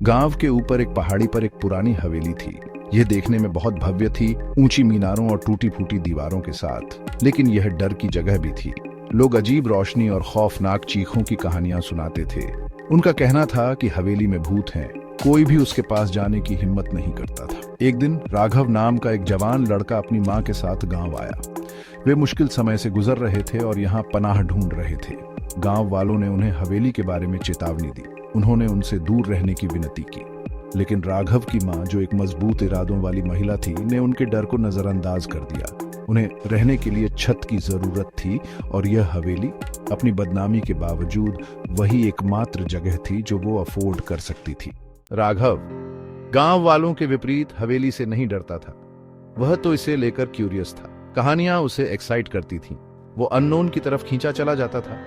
गांव के ऊपर एक पहाड़ी पर एक पुरानी हवेली थी। यह देखने में बहुत भव्य थी, ऊंची मीनारों और टूटी फूटी दीवारों के साथ। लेकिन यह डर की जगह भी थी। लोग अजीब रोशनी और खौफनाक चीखों की कहानियां सुनाते थे। उनका कहना था कि हवेली में भूत हैं। कोई भी उसके पास जाने की हिम्मत नहीं करता था। एक दिन राघव नाम का एक जवान लड़का अपनी माँ के साथ गांव आया। वे मुश्किल समय से गुजर रहे थे और यहाँ पनाह ढूंढ रहे थे। गांव वालों ने उन्हें हवेली के बारे में चेतावनी दी। उन्होंने उनसे दूर रहने की विनती की, लेकिन राघव की मां, जो एक मजबूत इरादों वाली महिला थी, ने उनके डर को नजरअंदाज कर दिया। उन्हें रहने के लिए छत की जरूरत थी और यह हवेली अपनी बदनामी के बावजूद वही एकमात्र जगह थी जो वो अफोर्ड कर सकती थी। राघव गांव वालों के विपरीत हवेली से नहीं डरता था। वह तो इसे लेकर क्यूरियस था। कहानियां उसे एक्साइट करती थीं। वो अननोन की तरफ खींचा चला जाता था।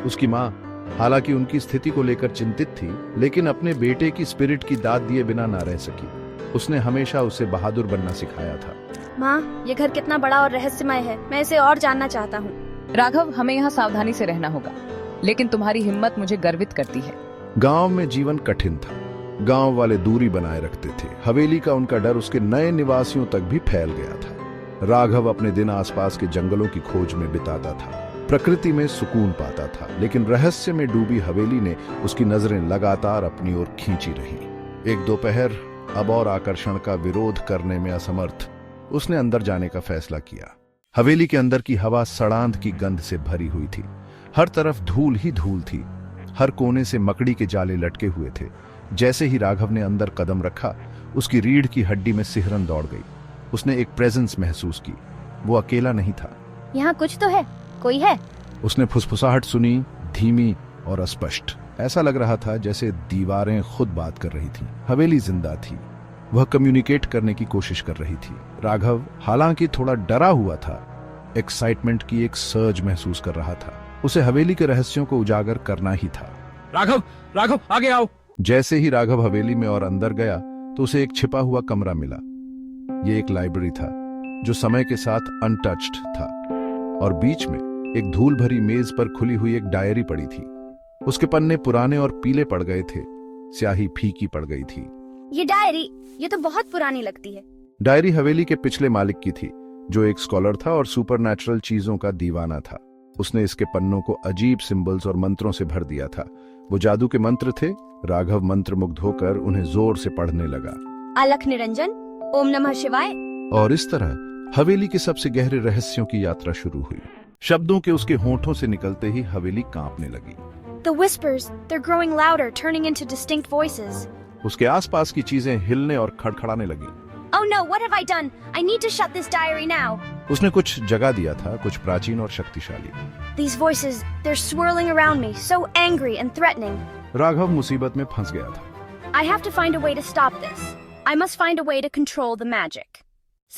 उसकी मां हालांकि उनकी स्थिति को लेकर चिंतित थी, लेकिन अपने बेटे की स्पिरिट की दाद दिए बिना ना रह सकी। उसने हमेशा उसे बहादुर बनना सिखाया था। माँ, ये घर कितना बड़ा और रहस्यमय है। मैं इसे और जानना चाहता हूँ। राघव, हमें यहाँ सावधानी से रहना होगा, लेकिन तुम्हारी हिम्मत मुझे गर्वित करती है। गांव में जीवन कठिन था। गांव वाले दूरी बनाए रखते थे। हवेली का उनका डर उसके नए निवासियों तक भी फैल गया था। राघव अपने दिन आसपास के जंगलों की खोज में बिताता था, प्रकृति में सुकून पाता था। लेकिन रहस्य में डूबी हवेली ने उसकी नजरें लगातार अपनी ओर खींची रही। एक दोपहर, अब और आकर्षण का विरोध करने में असमर्थ, उसने अंदर जाने का फैसला किया। हवेली के अंदर की हवा सड़ांध की गंध से भरी हुई थी। हर तरफ धूल ही धूल थी। हर कोने से मकड़ी के जाले लटके हुए थे। जैसे ही राघव ने अंदर कदम रखा, उसकी रीढ़ की हड्डी में सिहरन दौड़ गई। उसने एक प्रेजेंस महसूस की। वो अकेला नहीं था। यहाँ कुछ तो है, कोई है। उसने फुसफुसाहट सुनी, धीमी और अस्पष्ट। ऐसा लग रहा था जैसे दीवारें खुद बात कर रही थीं। हवेली जिंदा थी। वह कम्युनिकेट करने की कोशिश कर रही थी। राघव हालांकि थोड़ा डरा हुआ था, एक्साइटमेंट की एक सर्ज महसूस कर रहा था। उसे हवेली के रहस्यों को उजागर करना ही था। राघव, राघव, आगे आओ। जैसे ही राघव हवेली में और अंदर गया तो उसे एक छिपा हुआ कमरा मिला। यह एक लाइब्रेरी था जो समय के साथ अनटच्ड था, और बीच में एक धूल भरी मेज पर खुली हुई एक डायरी पड़ी थी। उसके पन्ने पुराने और पीले पड़ गए थे। स्याही फीकी पड़ गई थी। ये डायरी, ये तो बहुत पुरानी लगती है। डायरी हवेली के पिछले मालिक की थी, जो एक स्कॉलर था और सुपरनैचुरल चीजों का दीवाना था। उसने इसके पन्नों को अजीब सिंबल्स और मंत्रों से भर दिया था। वो जादू के मंत्र थे। राघव मंत्रमुग्ध होकर उन्हें जोर से पढ़ने लगा। अलख निरंजन, ओम नमः शिवाय। और इस तरह हवेली के सबसे गहरे रहस्यों की यात्रा शुरू हुई। शब्दों के उसके होठों से निकलते ही हवेली कांपने लगी। The whispers, they're growing louder, turning into distinct voices. उसके आसपास की चीजें हिलने और खड़खड़ाने लगी। Oh no, what have I done? I need to shut this diary now. उसने कुछ जगा दिया था, कुछ प्राचीन और शक्तिशाली। These voices, they're swirling around me, so angry and threatening. Raghav मुसीबत में फंस गया था। I have to find a way to stop this. I must find a way to control the magic.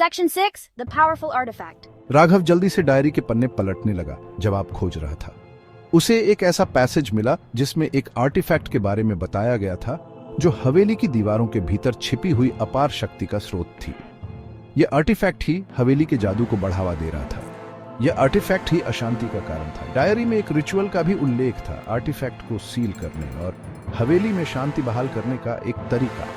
Section 6, the powerful artifact. Raghav जल्दी से diary के पन्ने पलटने लगा, जवाब खोज रहा था। उसे एक ऐसा पैसेज मिला जिसमें एक आर्टिफैक्ट के बारे में बताया गया था, जो हवेली की दीवारों के भीतर छिपी हुई अपार शक्ति का स्रोत थी। यह आर्टिफैक्ट ही हवेली के जादू को बढ़ावा दे रहा था। यह आर्टिफैक्ट ही अशांति का कारण था। डायरी में एक रिचुअल का भी उल्लेख था, आर्टिफैक्ट को सील करने और हवेली में शांति बहाल करने का एक तरीका।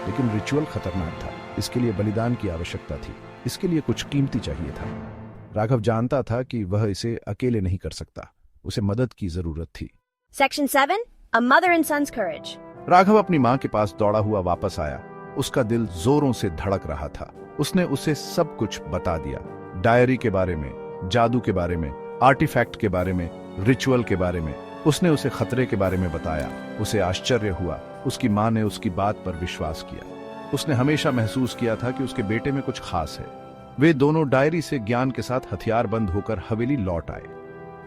लेकिन रिचुअल खतरनाक था। इसके लिए बलिदान की आवश्यकता थी। इसके लिए कुछ कीमती चाहिए था। राघव जानता था कि वह इसे अकेले नहीं कर सकता। उसे मदद की जरूरत थी। Section 7, a mother and son's courage. Raghav अपनी मां के पास दौड़ा हुआ वापस आया। उसका दिल जोरों से धड़क रहा था। उसने उसे सब कुछ बता दिया। डायरी के बारे में, जादू के बारे में, आर्टिफैक्ट के बारे में, रिचुअल के बारे में। उसने उसे खतरे के बारे में बताया। उसे आश्चर्य हुआ। उसकी मां ने उसकी बात पर विश्वास किया। उसने हमेशा महसूस किया था कि उसके बेटे में कुछ खास है। वे दोनों डायरी से ज्ञान के साथ हथियारबंद होकर हवेली लौट आए।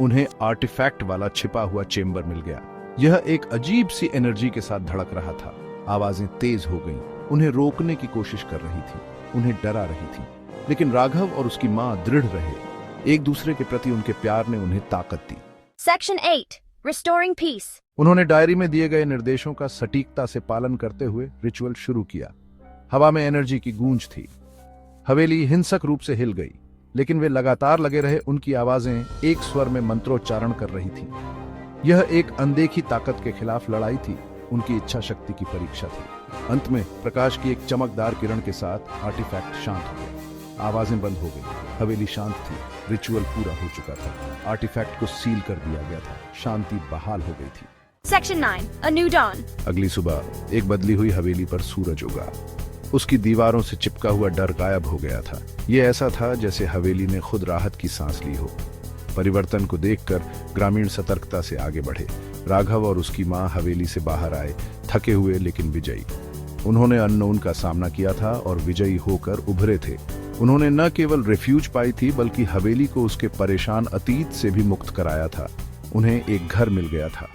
उन्हें आर्टिफैक्ट वाला छिपा हुआ चेंबर मिल गया। यह एक अजीब सी एनर्जी के साथ धड़क रहा था। आवाजें तेज हो गईं। उन्हें रोकने की कोशिश कर रही थी, उन्हें डरा रही थी। लेकिन राघव और उसकी मां दृढ़ रहे। एक दूसरे के प्रति उनके प्यार ने उन्हें ताकत दी। Section 8, restoring peace. उन्होंने डायरी में दिए गए निर्देशों का सटीकता से पालन करते हुए रिचुअल शुरू किया। हवा में एनर्जी की गूंज थी। हवेली हिंसक रूप से हिल गई, लेकिन वे लगातार लगे रहे। उनकी आवाजें एक स्वर में मंत्रोच्चारण कर रही थीं। यह एक अनदेखी ताकत के खिलाफ लड़ाई थी। उनकी इच्छा शक्ति की परीक्षा थी। अंत में प्रकाश की एक चमकदार किरण के साथ आर्टिफैक्ट शांत हो गया। आवाजें बंद हो गई, हवेली शांत थी, रिचुअल पूरा हो चुका था, आर्टिफैक्ट को सील कर दिया गया था, शांति बहाल हो गई थी। Section 9, A New Dawn. अगली सुबह एक बदली हुई हवेली पर सूरज उगा। उसकी दीवारों से चिपका हुआ डर गायब हो गया था। ये ऐसा था जैसे हवेली ने खुद राहत की सांस ली हो। परिवर्तन को देखकर ग्रामीण सतर्कता से आगे बढ़े। राघव और उसकी मां हवेली से बाहर आए, थके हुए लेकिन विजयी। उन्होंने अननोन का सामना किया था और विजयी होकर उभरे थे। उन्होंने न केवल रिफ्यूज पाई थी बल्कि हवेली को उसके परेशान अतीत से भी मुक्त कराया था। उन्हें एक घर मिल गया था।